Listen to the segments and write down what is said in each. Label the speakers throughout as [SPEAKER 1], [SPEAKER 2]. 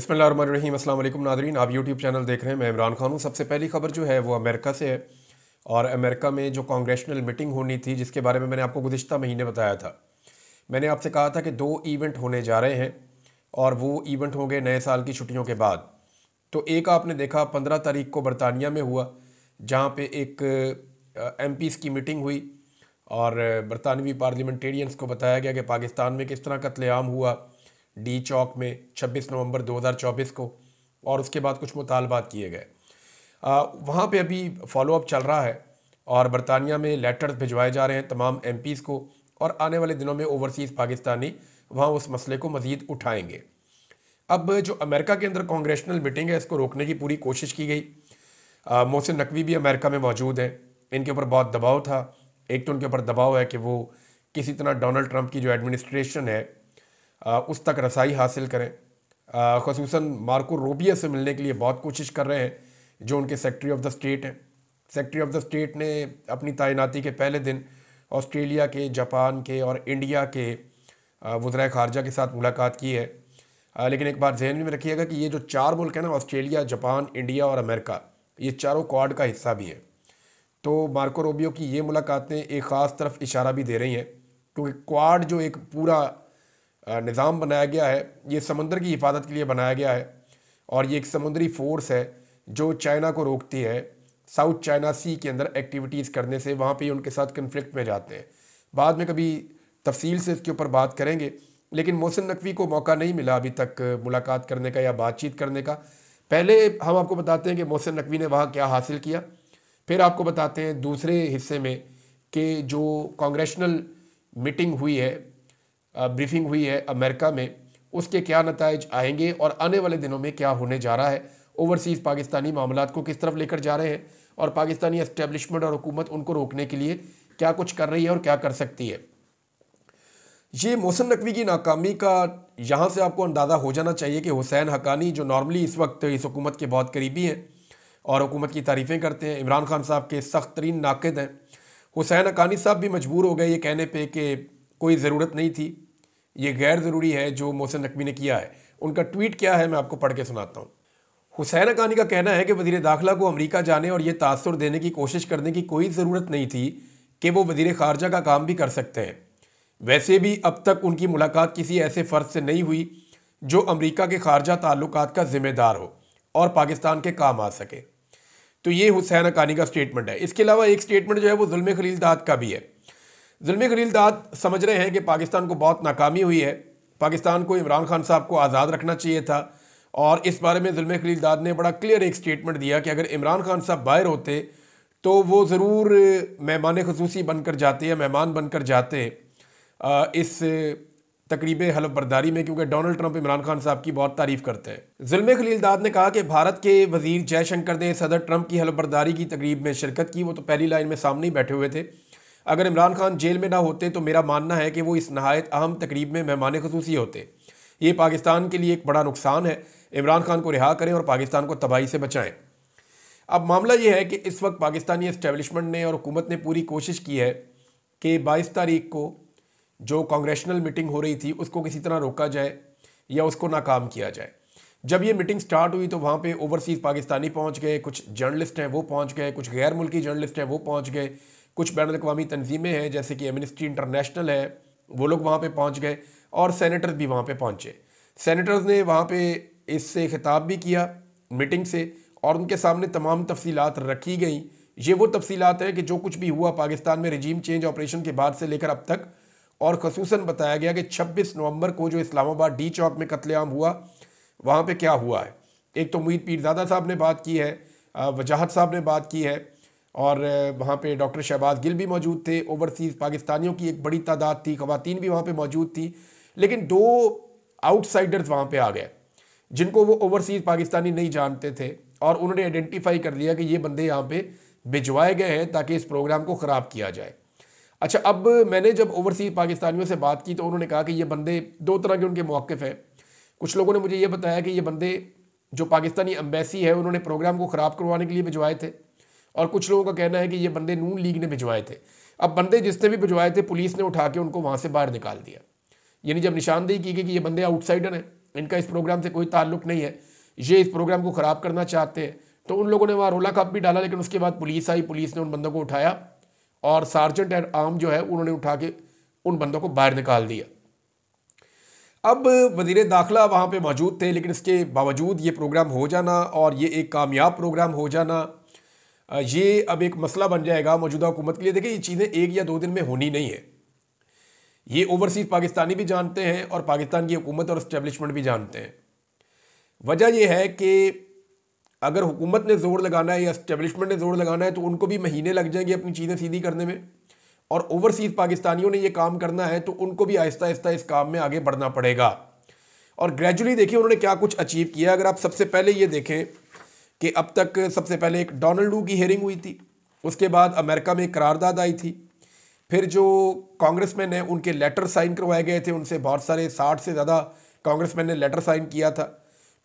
[SPEAKER 1] बिस्मिल्लाहिर्रहमानिर्रहीम। अस्सलाम वालेकुम नादरीन, आप यूट्यूब चैनल देख रहे हैं। मैं इमरान खान हूँ। सबसे पहली खबर जो है वो अमेरिका से है और अमेरिका में जो कांग्रेशनल मीटिंग होनी थी जिसके बारे में मैंने आपको गुज़िश्ता महीने बताया था। मैंने आपसे कहा था कि 2 इवेंट होने जा रहे हैं और वो इवेंट होंगे नए साल की छुट्टियों के बाद। तो एक आपने देखा 15 तारीख को बरतानिया में हुआ, जहाँ पे एक MPs की मीटिंग हुई और बरतानवी पार्लियामेंटेरियंस को बताया गया कि पाकिस्तान में किस तरह कत्लेआम हुआ डी चौक में 26 नवंबर 2024 को, और उसके बाद कुछ मुतालबात किए गए। वहाँ पे अभी फॉलोअप चल रहा है और बरतानिया में लेटर्स भिजवाए जा रहे हैं तमाम MPs को, और आने वाले दिनों में ओवरसीज़ पाकिस्तानी वहाँ उस मसले को मज़ीद उठाएंगे। अब जो अमेरिका के अंदर कांग्रेशनल मीटिंग है, इसको रोकने की पूरी कोशिश की गई। मोहसिन नकवी भी अमेरिका में मौजूद हैं। इनके ऊपर बहुत दबाव था। एक तो उनके ऊपर दबाव है कि वो किसी तरह डोनाल्ड ट्रंप की जो एडमिनिस्ट्रेशन है उस तक रसाई हासिल करें। ख़ुसूसन मार्को रूबियो से मिलने के लिए बहुत कोशिश कर रहे हैं, जो उनके सेक्रेटरी ऑफ द स्टेट हैं। सेक्रेटरी ऑफ द स्टेट ने अपनी तैनाती के पहले दिन ऑस्ट्रेलिया के, जापान के और इंडिया के वज़राए ख़ारजा के साथ मुलाकात की है। लेकिन एक बात जहन में रखिएगा कि ये जो 4 मुल्क हैं ना, ऑस्ट्रेलिया, जापान, इंडिया और अमेरिका, ये चारों क्वाड का हिस्सा भी है। तो मार्को रूबियो की ये मुलाकातें एक ख़ास तरफ इशारा भी दे रही हैं, क्योंकि क्वाड जो एक पूरा निज़ाम बनाया गया है, ये समंदर की हिफाजत के लिए बनाया गया है और ये एक समुद्री फोर्स है जो चाइना को रोकती है साउथ चाइना सी के अंदर एक्टिविटीज़ करने से। वहाँ पे उनके साथ कन्फ्लिक्ट में जाते हैं। बाद में कभी तफसील से इसके ऊपर बात करेंगे, लेकिन मोहसिन नकवी को मौका नहीं मिला अभी तक मुलाकात करने का या बातचीत करने का। पहले हम आपको बताते हैं कि मोहसिन नकवी ने वहाँ क्या हासिल किया, फिर आपको बताते हैं दूसरे हिस्से में कि जो कांग्रेशनल मीटिंग हुई है, ब्रीफिंग हुई है अमेरिका में, उसके क्या नताइज आएंगे और आने वाले दिनों में क्या होने जा रहा है। ओवरसीज़ पाकिस्तानी मामलात को किस तरफ लेकर जा रहे हैं और पाकिस्तानी एस्टेब्लिशमेंट और हुकूमत उनको रोकने के लिए क्या कुछ कर रही है और क्या कर सकती है। ये मोहसिन नकवी की नाकामी का यहाँ से आपको अंदाज़ा हो जाना चाहिए कि हुसैन हक्कानी, जो नॉर्मली इस वक्त इस हुकूमत के बहुत करीबी हैं और हुकूमत की तारीफ़ें करते हैं, इमरान खान साहब के सख्त तरीन नाक़िद हैं, हुसैन हक्कानी साहब भी मजबूर हो गए ये कहने पे कि कोई ज़रूरत नहीं थी, ये गैर ज़रूरी है जो मोहसिन नकवी ने किया है। उनका ट्वीट क्या है, मैं आपको पढ़ के सुनाता हूँ। हुसैन हक्कानी का कहना है कि वज़ीर दाखिला को अमेरिका जाने और ये तासुर देने की कोशिश करने की कोई ज़रूरत नहीं थी कि वो वज़ीर ख़ारजा का काम भी कर सकते हैं। वैसे भी अब तक उनकी मुलाकात किसी ऐसे फ़र्द से नहीं हुई जो अमेरिका के ख़ारजा ताल्लुकात का ज़िम्मेदार हो और पाकिस्तान के काम आ सके। तो ये हुसैन हक्कानी का स्टेटमेंट है। इसके अलावा एक स्टेटमेंट जो है वो ज़ुल्म खलील दाद का भी है। ज़ुल्म खलील दाद समझ रहे हैं कि पाकिस्तान को बहुत नाकामी हुई है, पाकिस्तान को इमरान खान साहब को आज़ाद रखना चाहिए था, और इस बारे में ज़ुल्म खलील दाद ने बड़ा क्लियर एक स्टेटमेंट दिया कि अगर इमरान खान साहब बाहर होते तो वो ज़रूर मेहमान ख़ुसूसी बनकर जाते या मेहमान बनकर जाते इस तकरीब हलफ बर्दारी में, क्योंकि डोनाल्ड ट्रंप इमरान खान साहब की बहुत तारीफ़ करते हैं। ज़ुल्म खलील दाद ने कहा कि भारत के वज़ीर जयशंकर ने सदर ट्रंप की हलफ बर्दारी की तकरीब में शिरकत की। वो तो पहली लाइन में सामने ही बैठे हुए थे। अगर इमरान खान जेल में ना होते तो मेरा मानना है कि वो इस नहायत अहम तकरीब में मेहमान ख़ुसूसी होते। ये पाकिस्तान के लिए एक बड़ा नुकसान है। इमरान खान को रिहा करें और पाकिस्तान को तबाही से बचाएं। अब मामला ये है कि इस वक्त पाकिस्तानी एस्टेब्लिशमेंट ने और हुकूमत ने पूरी कोशिश की है कि 22 तारीख को जो कांग्रेशनल मीटिंग हो रही थी उसको किसी तरह रोका जाए या उसको नाकाम किया जाए। जब ये मीटिंग स्टार्ट हुई तो वहाँ पे ओवरसीज़ पाकिस्तानी पहुँच गए, कुछ जर्नलिस्ट हैं वो पहुँच गए, कुछ गैर मुल्की जर्नलिस्ट हैं वो पहुँच गए, कुछ बैन अवी तंजीमें हैं जैसे कि एमनेस्टी इंटरनेशनल है, वो लोग वहाँ पे पहुँच गए, और सेनेटर्स भी वहाँ पे पहुँचे। सेनेटर्स ने वहाँ पे इससे खिताब भी किया मीटिंग से, और उनके सामने तमाम तफसीलात रखी गई। ये वो तफसीलात हैं कि जो कुछ भी हुआ पाकिस्तान में रजीम चेंज ऑपरेशन के बाद से लेकर अब तक, और खसूसन बताया गया कि 26 नवंबर को जो इस्लामाबाद डी चौक में कत्लेआम हुआ वहाँ पे क्या हुआ है। एक तो मुईद पीरज़ादा साहब ने बात की है, वजाहत साहब ने बात की है, और वहाँ पे डॉक्टर शहबाज गिल भी मौजूद थे। ओवरसीज़ पाकिस्तानियों की एक बड़ी तादाद थी, ख़वातीन भी वहाँ पे मौजूद थी, लेकिन 2 आउटसाइडर्स वहाँ पे आ गए जिनको वो ओवरसीज़ पाकिस्तानी नहीं जानते थे, और उन्होंने आइडेंटिफाई कर लिया कि ये बंदे यहाँ पे भिजवाए गए हैं ताकि इस प्रोग्राम को ख़राब किया जाए। अच्छा, अब मैंने जब ओवरसीज़ पाकिस्तानियों से बात की तो उन्होंने कहा कि ये बंदे 2 तरह के उनके मौक़िफ़ हैं। कुछ लोगों ने मुझे ये बताया कि ये बंदे जो पाकिस्तानी एम्बेसी है उन्होंने प्रोग्राम को ख़राब करवाने के लिए भिजवाए थे, और कुछ लोगों का कहना है कि ये बंदे नून लीग ने भिजवाए थे। अब बंदे जिसने भी भिजवाए थे पुलिस ने उठा के उनको वहाँ से बाहर निकाल दिया, यानी जब निशानदेही की गई कि ये बंदे आउटसाइडर हैं इनका इस प्रोग्राम से कोई ताल्लुक नहीं है, ये इस प्रोग्राम को ख़राब करना चाहते हैं। तो उन लोगों ने वहाँ रोला कप भी डाला, लेकिन उसके बाद पुलिस आई, पुलिस ने उन बंदों को उठाया और सार्जेंट एट आर्म जो है उन्होंने उठा के उन बंदों को बाहर निकाल दिया। अब वज़ीर दाखिला वहाँ पे मौजूद थे, लेकिन इसके बावजूद ये प्रोग्राम हो जाना और ये एक कामयाब प्रोग्राम हो जाना, ये अब एक मसला बन जाएगा मौजूदा हुकूमत के लिए। देखिए, ये चीज़ें एक या दो दिन में होनी नहीं है, ये ओवरसीज़ पाकिस्तानी भी जानते हैं और पाकिस्तान की हुकूमत और इस्टेब्लिशमेंट भी जानते हैं। वजह यह है कि अगर हुकूमत ने ज़ोर लगाना है या इस्टेब्लिशमेंट ने ज़ोर लगाना है तो उनको भी महीने लग जाएंगे अपनी चीज़ें सीधी करने में, और ओवरसीज़ पाकिस्तानियों ने ये काम करना है तो उनको भी आहिस्ता आहिस्ता इस काम में आगे बढ़ना पड़ेगा। और ग्रेजुअली देखिए उन्होंने क्या कुछ अचीव किया। अगर आप सबसे पहले ये देखें कि अब तक सबसे पहले एक डोनाल्ड की हेयरिंग हुई थी, उसके बाद अमेरिका में एक करारदाद आई थी, फिर जो कांग्रेसमैन हैं उनके लेटर साइन करवाए गए थे, उनसे बहुत सारे 60 से ज़्यादा कांग्रेसमैन ने लेटर साइन किया था।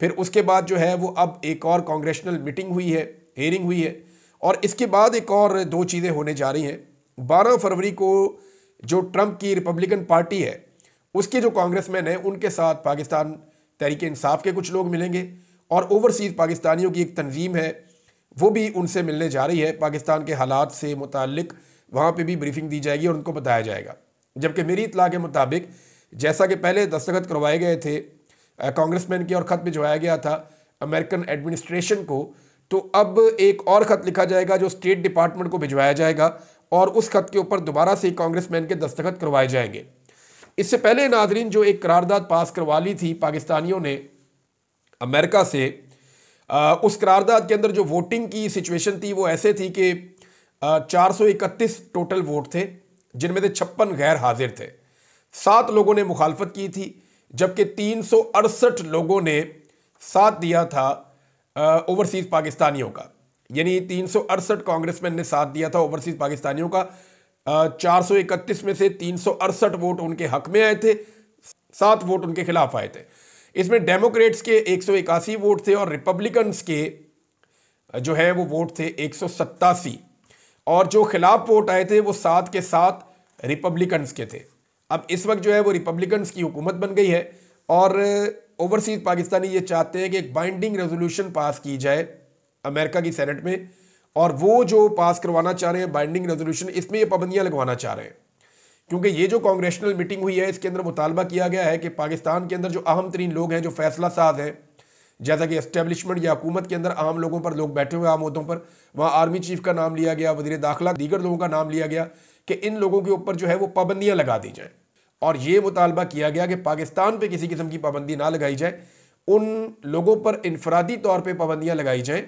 [SPEAKER 1] फिर उसके बाद जो है वो अब एक और कांग्रेशनल मीटिंग हुई है, हेयरिंग हुई है, और इसके बाद एक और दो चीज़ें होने जा रही हैं। 12 फरवरी को जो ट्रंप की रिपब्लिकन पार्टी है उसके जो कांग्रेसमैन हैं उनके साथ पाकिस्तान तहरीक इंसाफ के कुछ लोग मिलेंगे, और ओवरसीज़ पाकिस्तानियों की एक तंजीम है वो भी उनसे मिलने जा रही है। पाकिस्तान के हालात से मुताल्लिक वहाँ पे भी ब्रीफिंग दी जाएगी और उनको बताया जाएगा। जबकि मेरी इत्तला के मुताबिक जैसा कि पहले दस्तखत करवाए गए थे कांग्रेसमैन के और ख़त भिजवाया गया था अमेरिकन एडमिनिस्ट्रेशन को, तो अब एक और ख़त लिखा जाएगा जो स्टेट डिपार्टमेंट को भिजवाया जाएगा और उस खत के ऊपर दोबारा से कांग्रेसमैन के दस्तखत करवाए जाएंगे। इससे पहले नाजरीन जो एक करारदाद पास करवा ली थी पाकिस्तानियों ने अमेरिका से, उस करारदाद के अंदर जो वोटिंग की सिचुएशन थी वो ऐसे थी कि 431 टोटल वोट थे, जिनमें से 56 गैर हाजिर थे, 7 लोगों ने मुखालफत की थी, जबकि 368 लोगों ने साथ दिया था ओवरसीज़ पाकिस्तानियों का। यानी 368 कांग्रेसमैन ने साथ दिया था ओवरसीज़ पाकिस्तानियों का। 431 में से 368 वोट उनके हक में आए थे, 7 वोट उनके खिलाफ आए थे। इसमें डेमोक्रेट्स के 181 वोट थे और रिपब्लिकन्स के जो है वो वोट थे 187, और जो खिलाफ वोट आए थे वो 7 के 7 रिपब्लिकन्स के थे। अब इस वक्त जो है वो रिपब्लिकन्स की हुकूमत बन गई है और ओवरसीज़ पाकिस्तानी ये चाहते हैं कि एक बाइंडिंग रेजोल्यूशन पास की जाए अमेरिका की सेनेट में, और वो जो पास करवाना चाह रहे हैं बाइंडिंग रेजोल्यूशन, इसमें ये पाबंदियां लगवाना चाह रहे हैं। क्योंकि ये जो कांग्रेशनल मीटिंग हुई है इसके अंदर मुतालबा किया गया है कि पाकिस्तान के अंदर जो अहम तरीन लोग हैं, जो फैसला साज हैं, जैसा कि एस्टेब्लिशमेंट या हुकूमत के अंदर आम लोगों पर, लोग बैठे हुए आम मुद्दों पर, वहाँ आर्मी चीफ का नाम लिया गया, वज़ीर दाखिला, दीगर लोगों का नाम लिया गया कि इन लोगों के ऊपर जो है वो पाबंदियाँ लगा दी जाएँ। और ये मुतालबा किया गया कि पाकिस्तान पे किसी किस्म की पाबंदी ना लगाई जाए, उन लोगों पर इनफरादी तौर पे पाबंदियाँ लगाई जाएँ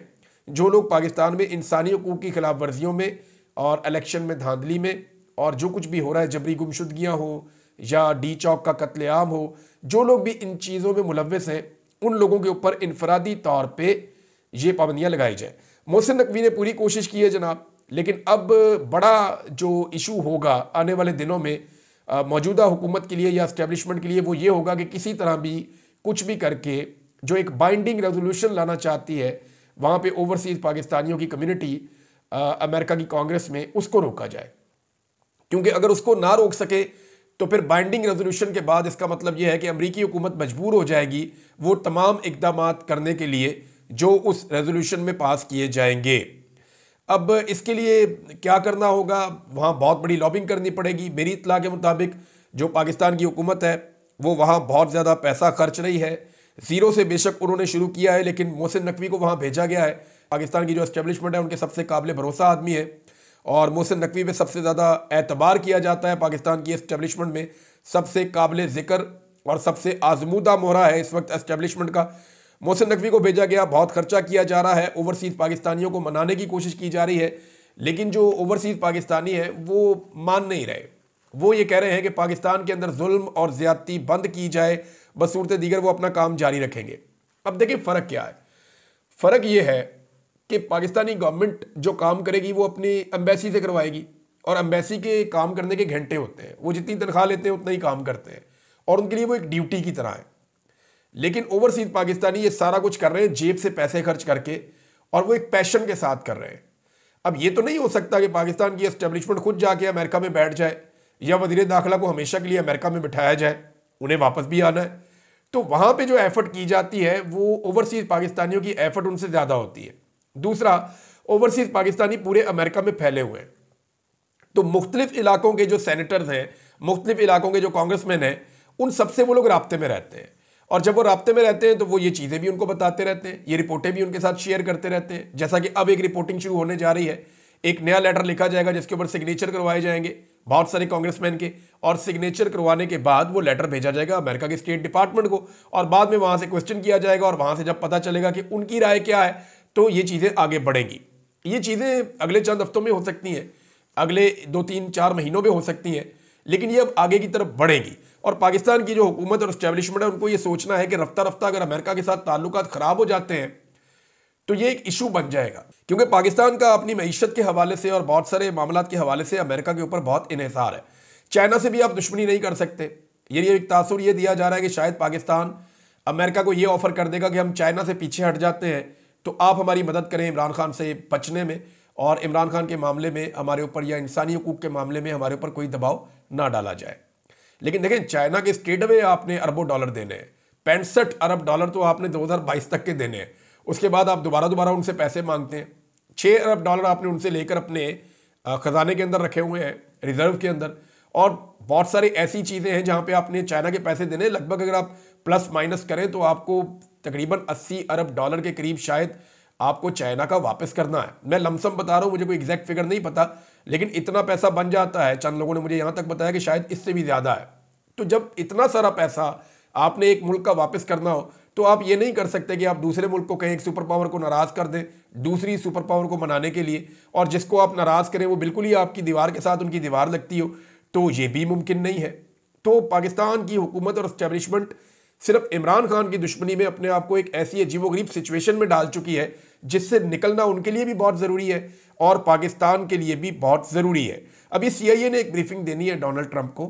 [SPEAKER 1] जो लोग पाकिस्तान में इंसानी हकूक़ की खिलाफ वर्जियों में और इलेक्शन में धांधली में और जो कुछ भी हो रहा है, जबरी गुमशुदगियाँ हो या डी चौक का कत्लेआम हो, जो लोग भी इन चीज़ों में मुलव्वस हैं उन लोगों के ऊपर इनफरादी तौर पे ये पाबंदियाँ लगाई जाए। मोहसिन नकवी ने पूरी कोशिश की है जनाब, लेकिन अब बड़ा जो इशू होगा आने वाले दिनों में मौजूदा हुकूमत के लिए या इस्टेब्लिशमेंट के लिए वो ये होगा कि किसी तरह भी कुछ भी करके जो एक बाइंडिंग रेजोल्यूशन लाना चाहती है वहाँ पे ओवरसीज़ पाकिस्तानियों की कम्युनिटी अमेरिका की कांग्रेस में, उसको रोका जाए। क्योंकि अगर उसको ना रोक सके तो फिर बाइंडिंग रेजोल्यूशन के बाद इसका मतलब यह है कि अमेरिकी हुकूमत मजबूर हो जाएगी वो तमाम इकदाम करने के लिए जो उस रेजोल्यूशन में पास किए जाएंगे। अब इसके लिए क्या करना होगा, वहाँ बहुत बड़ी लॉबिंग करनी पड़ेगी। मेरी इत्तला के मुताबिक जो पाकिस्तान की हुकूमत है वो वहाँ बहुत ज़्यादा पैसा खर्च रही है, ज़ीरो से बेशक उन्होंने शुरू किया है, लेकिन मोहसिन नकवी को वहाँ भेजा गया है। पाकिस्तान की जो एस्टेब्लिशमेंट है उनके सबसे काबिल भरोसा आदमी है और मोहसिन नकवी पे सबसे ज़्यादा एतबार किया जाता है। पाकिस्तान की एस्टेब्लिशमेंट में सबसे काबिल ज़िक्र और सबसे आजमूदा मोहरा है इस वक्त एस्टेब्लिशमेंट का। मोहसिन नकवी को भेजा गया, बहुत खर्चा किया जा रहा है, ओवरसीज़ पाकिस्तानियों को मनाने की कोशिश की जा रही है, लेकिन जो ओवरसीज़ पाकिस्तानी है वो मान नहीं रहे। वो ये कह रहे हैं कि पाकिस्तान के अंदर जुल्म और ज़्यादती बंद की जाए, बसूरत दीगर वो अपना काम जारी रखेंगे। अब देखिए फ़र्क क्या है, फ़र्क ये है कि पाकिस्तानी गवर्नमेंट जो काम करेगी वो अपनी एम्बेसी से करवाएगी, और एम्बेसी के काम करने के घंटे होते हैं, वो जितनी तनख्वाह लेते हैं उतना ही काम करते हैं और उनके लिए वो एक ड्यूटी की तरह है। लेकिन ओवरसीज़ पाकिस्तानी ये सारा कुछ कर रहे हैं जेब से पैसे खर्च करके, और वो एक पैशन के साथ कर रहे हैं। अब ये तो नहीं हो सकता कि पाकिस्तान की एस्टेब्लिशमेंट खुद जाके अमेरिका में बैठ जाए या वज़ीर दाखिला को हमेशा के लिए अमेरिका में बिठाया जाए, उन्हें वापस भी आना है। तो वहाँ पे जो एफर्ट की जाती है वो ओवरसीज पाकिस्तानियों की एफर्ट उनसे ज़्यादा होती है। दूसरा, ओवरसीज पाकिस्तानी पूरे अमेरिका में फैले हुए हैं, तो मुख्तलिफ इलाकों के जो सेनेटर्स हैं, मुख्तलिफ इलाकों के जो कांग्रेसमैन हैं, उन सबसे वो लोग राब्ते में रहते हैं। और जब वो राब्ते में रहते हैं तो वो ये चीज़ें भी उनको बताते रहते हैं, ये रिपोर्टें भी उनके साथ शेयर करते रहते हैं। जैसा कि अब एक रिपोर्टिंग शुरू होने जा रही है, एक नया लेटर लिखा जाएगा जिसके ऊपर सिग्नेचर करवाए जाएंगे बहुत सारे कांग्रेसमैन के, और सिग्नेचर करवाने के बाद वो लेटर भेजा जाएगा अमेरिका के स्टेट डिपार्टमेंट को, और बाद में वहाँ से क्वेश्चन किया जाएगा, और वहाँ से जब पता चलेगा कि उनकी राय क्या है तो ये चीज़ें आगे बढ़ेंगी। ये चीज़ें अगले चंद हफ्तों में हो सकती हैं, अगले 2-3-4 महीनों में हो सकती हैं, लेकिन ये अब आगे की तरफ बढ़ेगी। और पाकिस्तान की जो हुकूमत और एस्टेब्लिशमेंट है उनको ये सोचना है कि रफ्ता रफ्ता अगर अमेरिका के साथ ताल्लुकात खराब हो जाते हैं तो ये एक इशू बन जाएगा, क्योंकि पाकिस्तान का अपनी मईशत के हवाले से और बहुत सारे मामलात के हवाले से अमेरिका के ऊपर बहुत इन्हिसार है। चाइना से भी आप दुश्मनी नहीं कर सकते। ये एक तासुर ये दिया जा रहा है कि शायद पाकिस्तान अमेरिका को ये ऑफर कर देगा कि हम चाइना से पीछे हट जाते हैं तो आप हमारी मदद करें इमरान खान से बचने में, और इमरान खान के मामले में हमारे ऊपर या इंसानी हुकूक के मामले में हमारे ऊपर कोई दबाव ना डाला जाए। लेकिन देखें, चाइना के स्ट्रेट अवे आपने अरबों डॉलर देने हैं, 65 अरब डॉलर तो आपने 2022 तक के देने हैं। उसके बाद आप दोबारा उनसे पैसे मांगते हैं। 6 अरब डॉलर आपने उनसे लेकर अपने खजाने के अंदर रखे हुए हैं, रिजर्व के अंदर, और बहुत सारी ऐसी चीज़ें हैं जहाँ पे आपने चाइना के पैसे देने, लगभग अगर आप प्लस माइनस करें तो आपको तकरीबन 80 अरब डॉलर के करीब शायद आपको चाइना का वापस करना है। मैं लमसम बता रहा हूँ, मुझे कोई एग्जैक्ट फिगर नहीं पता, लेकिन इतना पैसा बन जाता है। चंद लोगों ने मुझे यहाँ तक बताया कि शायद इससे भी ज़्यादा है। तो जब इतना सारा पैसा आपने एक मुल्क का वापस करना हो तो आप ये नहीं कर सकते कि आप दूसरे मुल्क को कहीं एक सुपर पावर को नाराज़ कर दें दूसरी सुपर पावर को मनाने के लिए, और जिसको आप नाराज़ करें वो बिल्कुल ही आपकी दीवार के साथ उनकी दीवार लगती हो, तो ये भी मुमकिन नहीं है। तो पाकिस्तान की हुकूमत और एस्टेब्लिशमेंट सिर्फ इमरान खान की दुश्मनी में अपने आप को एक ऐसी अजीबोगरीब सिचुएशन में डाल चुकी है जिससे निकलना उनके लिए भी बहुत ज़रूरी है और पाकिस्तान के लिए भी बहुत ज़रूरी है। अभी CIA ने एक ब्रीफिंग देनी है डोनाल्ड ट्रंप को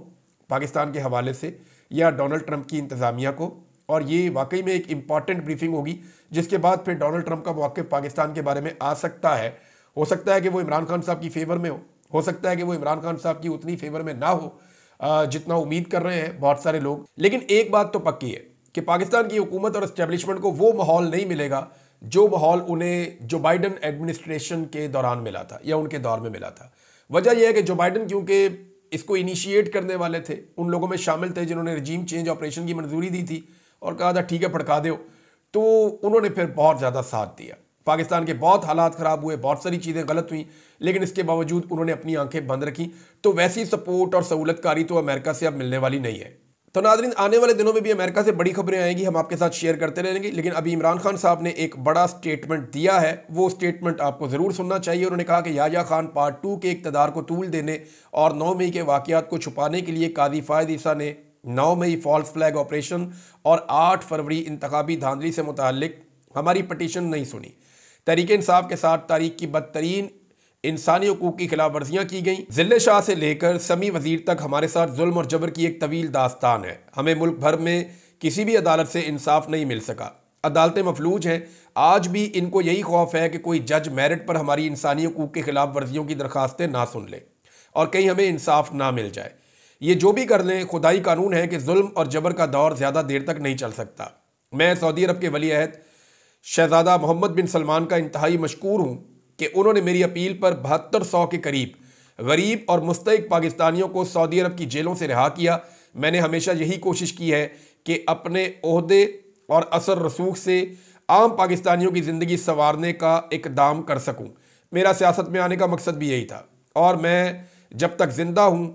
[SPEAKER 1] पाकिस्तान के हवाले से, या डोनाल्ड ट्रंप की इंतज़ामिया को, और ये वाकई में एक इम्पॉर्टेंट ब्रीफिंग होगी जिसके बाद फिर डोनाल्ड ट्रंप का मौक़िफ़ पाकिस्तान के बारे में आ सकता है। हो सकता है कि वो इमरान खान साहब की फेवर में हो सकता है कि वो इमरान खान साहब की उतनी फेवर में ना हो जितना उम्मीद कर रहे हैं बहुत सारे लोग। लेकिन एक बात तो पक्की है कि पाकिस्तान की हुकूमत और एस्टेब्लिशमेंट को वो माहौल नहीं मिलेगा जो माहौल उन्हें जो बाइडन एडमिनिस्ट्रेशन के दौरान मिला था या उनके दौर में मिला था। वजह यह है कि जो बाइडन क्योंकि इसको इनिशिएट करने वाले थे, उन लोगों में शामिल थे जिन्होंने रजीम चेंज ऑपरेशन की मंजूरी दी थी और कहा था ठीक है फड़का दो, तो उन्होंने फिर बहुत ज़्यादा साथ दिया। पाकिस्तान के बहुत हालात ख़राब हुए, बहुत सारी चीज़ें गलत हुई, लेकिन इसके बावजूद उन्होंने अपनी आंखें बंद रखी। तो वैसी सपोर्ट और सहूलतकारी तो अमेरिका से अब मिलने वाली नहीं है। तो नाज़रीन, आने वाले दिनों में भी अमेरिका से बड़ी खबरें आएंगी, हम आपके साथ शेयर करते रहेंगे। लेकिन अभी इमरान खान साहब ने एक बड़ा स्टेटमेंट दिया है, वो स्टेटमेंट आपको ज़रूर सुनना चाहिए। उन्होंने कहा कि याह्या खान पार्ट 2 के इक़्तिदार को तूल देने और 9 मई के वाक़यात को छुपाने के लिए कादी फ़ायद ईसा ने 9 मई फॉल्स फ्लैग ऑपरेशन और 8 फरवरी इंतखाबी धांधली से मुताल्लिक हमारी पटिशन नहीं सुनी। तहरीक इंसाफ के साथ तारीख की बदतरीन इंसानी हुकूक की खिलाफ वर्जियाँ की गई। ज़िले शाह से लेकर समी वज़ीर तक हमारे साथ जुल्म और जबर की एक तवील दास्तान है। हमें मुल्क भर में किसी भी अदालत से इंसाफ नहीं मिल सका। अदालतें मफलूज हैं। आज भी इनको यही खौफ है कि कोई जज मेरिट पर हमारी इंसानी हुकूक के खिलाफ वर्जियों की दरखास्तें ना सुन ले और कहीं हमें इंसाफ ना मिल जाए। ये जो भी कर लें, खुदाई कानून है कि जुल्म और जबर का दौर ज़्यादा देर तक नहीं चल सकता। मैं सऊदी अरब के वली अहद शहजादा मोहम्मद बिन सलमान का इंतहाई मशकूर हूँ कि उन्होंने मेरी अपील पर 7200 के करीब गरीब और मुस्तहिक पाकिस्तानियों को सऊदी अरब की जेलों से रिहा किया। मैंने हमेशा यही कोशिश की है कि अपने ओहदे और असर रसूख से आम पाकिस्तानियों की ज़िंदगी संवारने का इक़दाम कर सकूं। मेरा सियासत में आने का मकसद भी यही था और मैं जब तक ज़िंदा हूँ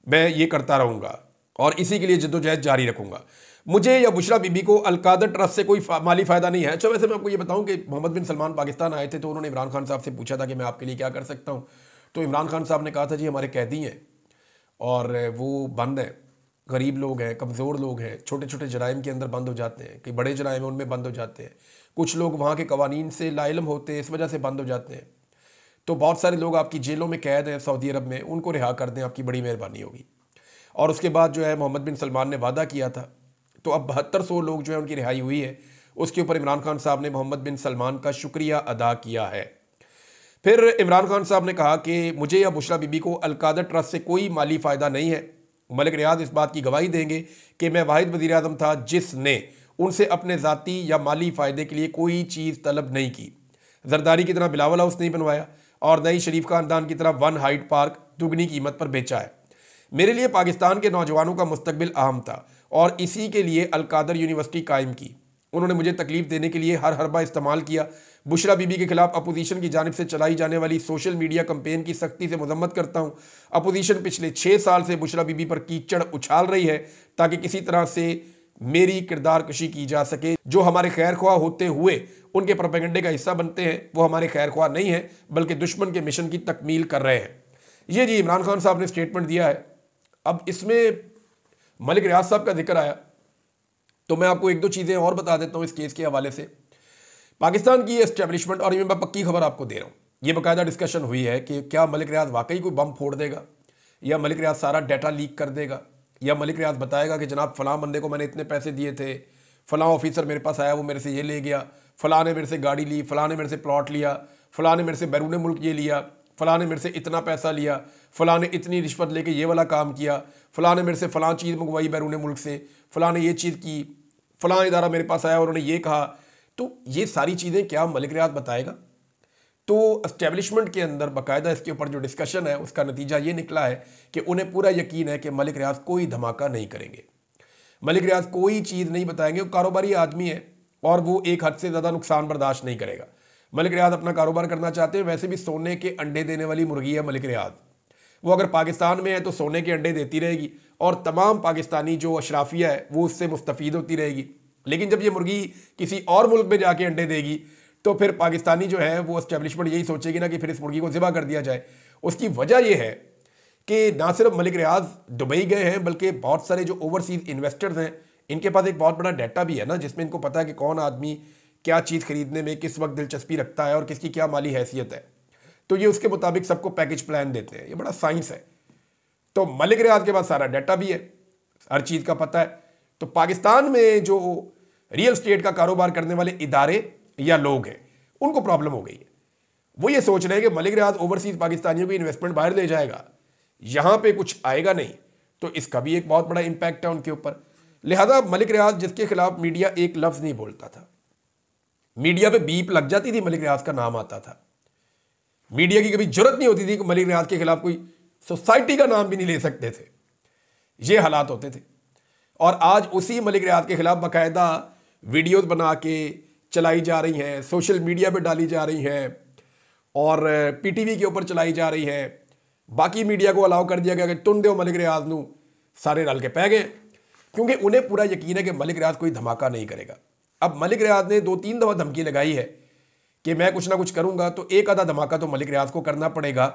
[SPEAKER 1] मैं ये करता रहूँगा और इसी के लिए जद्दोजहद जारी रखूँगा। मुझे या बुशरा बीबी को अलकादर ट्रस्ट से कोई माली फ़ायदा नहीं है। अच्छा, वैसे मैं आपको ये बताऊं कि मोहम्मद बिन सलमान पाकिस्तान आए थे तो उन्होंने इमरान खान साहब से पूछा था कि मैं आपके लिए क्या कर सकता हूं, तो इमरान खान साहब ने कहा था जी हमारे कैदी हैं और वो बंद हैं, गरीब लोग हैं, कमज़ोर लोग हैं, छोटे छोटे जराइम के अंदर बंद हो जाते हैं, कि बड़े जराइम हैं उनमें बंद हो जाते हैं, कुछ लोग वहाँ के कवानीन से लाइलम होते हैं, इस वजह से बंद हो जाते हैं। तो बहुत सारे लोग आपकी जेलों में कैद हैं सऊदी अरब में, उनको रिहा कर दें, आपकी बड़ी मेहरबानी होगी। और उसके बाद जो है मोहम्मद बिन सलमान ने वादा किया था, तो अब 7200 लोग जो है उनकी रिहाई हुई है। उसके ऊपर इमरान खान साहब ने मोहम्मद बिन सलमान का शुक्रिया अदा किया है। फिर इमरान खान साहब ने कहा कि मुझे या बुशरा बीबी को अलकादर ट्रस्ट से कोई माली फ़ायदा नहीं है। मलिक रियाज इस बात की गवाही देंगे कि मैं वाहिद वज़ीर आज़म था जिसने उनसे अपने ज़ाती या माली फ़ायदे के लिए कोई चीज़ तलब नहीं की। जरदारी की तरह बिलावल हाउस नहीं बनवाया और नई शरीफ खानदान की तरह वन हाइट पार्क दुगनी कीमत पर बेचा है। मेरे लिए पाकिस्तान के नौजवानों का मुस्तकबिल अहम था और इसी के लिए अलकादर यूनिवर्सिटी कायम की। उन्होंने मुझे तकलीफ देने के लिए हर हरबा इस्तेमाल किया। बुशरा बीबी के खिलाफ अपोजिशन की जानिब से चलाई जाने वाली सोशल मीडिया कंपेन की सख्ती से मजम्मत करता हूँ। अपोजिशन पिछले 6 साल से बुशरा बीबी पर कीचड़ उछाल रही है ताकि किसी तरह से मेरी किरदार कशी की जा सके। जो हमारे खैर ख्वाह होते हुए उनके प्रोपेगेंडे का हिस्सा बनते हैं वो हमारे खैर ख्वाह नहीं है बल्कि दुश्मन के मिशन की तकमील कर रहे हैं। ये जी इमरान खान साहब ने स्टेटमेंट दिया है। अब इसमें मलिक रियाज साहब का जिक्र आया तो मैं आपको एक दो चीज़ें और बता देता हूँ इस केस के हवाले से। पाकिस्तान की एस्टेब्लिशमेंट, और ये मैं पक्की खबर आपको दे रहा हूँ, ये बाकायदा डिस्कशन हुई है कि क्या मलिक रियाज वाकई कोई बम फोड़ देगा या मलिक रियाज सारा डाटा लीक कर देगा या मलिक रियाज बताएगा कि जनाब फ़लाँ बंदे को मैंने इतने पैसे दिए थे, फ़लाँ ऑफिसर मेरे पास आया वो मेरे से ये ले गया, फ़लाँ ने मेरे से गाड़ी ली, फ़लाँ ने मेरे से प्लॉट लिया, फ़लाँ ने मेरे से बैरून मुल्क ये लिया, फ़लाँ ने मेरे से इतना पैसा लिया, फ़लाँ ने इतनी रिश्वत लेके ये वाला काम किया, फ़लाँ ने मेरे से फ़लाँ चीज़ मंगवाई बैरून मुल्क से, फ़लाँ ने ये चीज़ की, फ़लाँ इदारा मेरे पास आया उन्होंने ये कहा। तो ये सारी चीज़ें क्या मलिक रियाज बताएगा? तो एस्टेब्लिशमेंट के अंदर बाकायदा इसके ऊपर जो डिस्कशन है उसका नतीजा ये निकला है कि उन्हें पूरा यकीन है कि मलिक रियाज कोई धमाका नहीं करेंगे, मलिक रियाज कोई चीज़ नहीं बताएंगे। वो कारोबारी आदमी है और वो एक हद से ज़्यादा नुकसान बर्दाश्त नहीं करेगा। मलिक रियाज अपना कारोबार करना चाहते हैं। वैसे भी सोने के अंडे देने वाली मुर्गी है मलिक रियाज। वो अगर पाकिस्तान में है तो सोने के अंडे देती रहेगी और तमाम पाकिस्तानी जो अशराफिया है वो उससे मुस्तफ़ीद होती रहेगी। लेकिन जब ये मुर्गी किसी और मुल्क में जाके अंडे देगी तो फिर पाकिस्तानी जो है वो एस्टेब्लिशमेंट यही सोचेगी ना कि फिर इस मुर्गी को ज़िबा कर दिया जाए। उसकी वजह यह है कि ना सिर्फ मलिक रियाज दुबई गए हैं बल्कि बहुत सारे जो ओवरसीज़ इन्वेस्टर्स हैं इनके पास एक बहुत बड़ा डाटा भी है ना, जिसमें इनको पता है कि कौन आदमी क्या चीज़ खरीदने में किस वक्त दिलचस्पी रखता है और किसकी क्या माली हैसियत है। तो ये उसके मुताबिक सबको पैकेज प्लान देते हैं। ये बड़ा साइंस है। तो मलिक रियाज के पास सारा डाटा भी है, हर चीज़ का पता है। तो पाकिस्तान में जो रियल स्टेट का कारोबार करने वाले इदारे या लोग हैं उनको प्रॉब्लम हो गई है। वो ये सोच रहे हैं कि मलिक रियाज ओवरसीज पाकिस्तानियों की इन्वेस्टमेंट बाहर ले जाएगा, यहाँ पे कुछ आएगा नहीं, तो इसका भी एक बहुत बड़ा इंपैक्ट है उनके ऊपर। लिहाजा मलिक रियाज जिसके खिलाफ मीडिया एक लफ्ज़ नहीं बोलता था, मीडिया पे बीप लग जाती थी, मलिक रियाज का नाम आता था। मीडिया की कभी जरूरत नहीं होती थी कि मलिक रियाज के खिलाफ कोई सोसाइटी का नाम भी नहीं ले सकते थे। ये हालात होते थे। और आज उसी मलिक रियाज के खिलाफ बाकायदा वीडियोस बना के चलाई जा रही हैं, सोशल मीडिया पे डाली जा रही हैं और पीटीवी के ऊपर चलाई जा रही हैं। बाकी मीडिया को अलाउ कर दिया गया कि तुम दो मलिक रियाज नू, सारे रल के पै गए, क्योंकि उन्हें पूरा यकीन है कि मलिक रियाज कोई धमाका नहीं करेगा। अब मलिक रियाज ने 2-3 दफ़ा धमकी लगाई है कि मैं कुछ ना कुछ करूंगा, तो एक आधा धमाका तो मलिक रियाज को करना पड़ेगा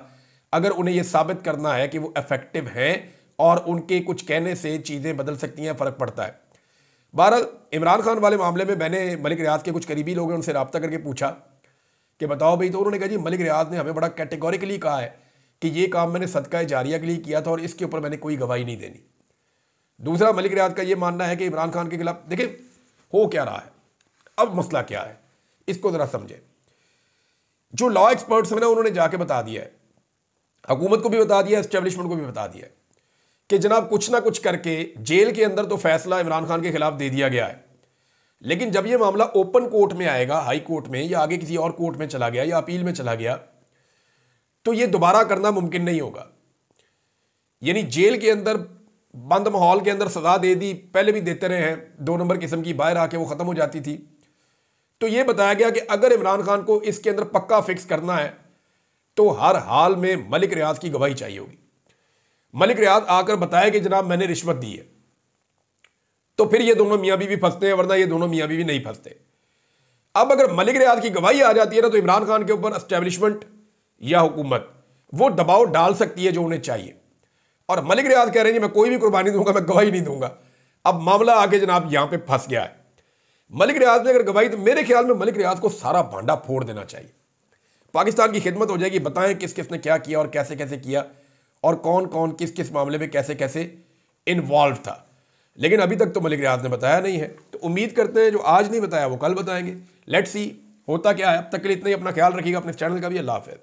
[SPEAKER 1] अगर उन्हें यह साबित करना है कि वो इफेक्टिव हैं और उनके कुछ कहने से चीज़ें बदल सकती हैं, फ़र्क पड़ता है। बहरहाल इमरान खान वाले मामले में मैंने मलिक रियाज के कुछ करीबी लोग हैं उनसे रब्ता करके पूछा कि बताओ भाई, तो उन्होंने कहा जी मलिक रियाज ने हमें बड़ा कैटेगोरिकली कहा है कि ये काम मैंने सदका जारिया के लिए किया था और इसके ऊपर मैंने कोई गवाही नहीं देनी। दूसरा, मलिक रियाज का ये मानना है कि इमरान खान के खिलाफ, देखिए हो क्या रहा है, अब मसला क्या है इसको ज़रा समझे। जो लॉ एक्सपर्ट्स हैं ना उन्होंने जाके बता दिया है, हुकूमत को भी बता दिया, एस्टेब्लिशमेंट को भी बता दिया है कि जनाब कुछ ना कुछ करके जेल के अंदर तो फैसला इमरान खान के खिलाफ दे दिया गया है, लेकिन जब यह मामला ओपन कोर्ट में आएगा, हाई कोर्ट में या आगे किसी और कोर्ट में चला गया या अपील में चला गया, तो यह दोबारा करना मुमकिन नहीं होगा। यानी जेल के अंदर बंद माहौल के अंदर सजा दे दी, पहले भी देते रहे हैं, 2 नंबर किस्म की, बाहर आके वो खत्म हो जाती थी। तो यह बताया गया कि अगर इमरान खान को इसके अंदर पक्का फिक्स करना है तो हर हाल में मलिक रियाज की गवाही चाहिए होगी। मलिक रियाज आकर बताए कि जनाब मैंने रिश्वत दी है, तो फिर ये दोनों मियाँ बीवी फंसते हैं, वरना ये दोनों मियाँ बीवी नहीं फंसते। अब अगर मलिक रियाज की गवाही आ जाती है ना, तो इमरान खान के ऊपर एस्टेब्लिशमेंट या हुकूमत वो दबाव डाल सकती है जो उन्हें चाहिए। और मलिक रियाज कह रहे हैं मैं कोई भी कुर्बानी दूंगा, मैं गवाही नहीं दूंगा। अब मामला आगे जनाब यहां पे फंस गया है। मलिक रियाज ने अगर गवाही, तो मेरे ख्याल में मलिक रियाज को सारा भांडा फोड़ देना चाहिए। पाकिस्तान की खिदमत हो जाएगी, बताएं किस किस ने क्या किया और कैसे कैसे किया और कौन कौन किस किस मामले में कैसे कैसे इन्वॉल्व था। लेकिन अभी तक तो मलिक रियाज ने बताया नहीं है, तो उम्मीद करते हैं जो आज नहीं बताया वो कल बताएंगे। लेट्स सी होता क्या है। अब तक के लिए इतना ही, अपना ख्याल रखिएगा, अपने चैनल का भी। अल्लाह हाफ़िज़।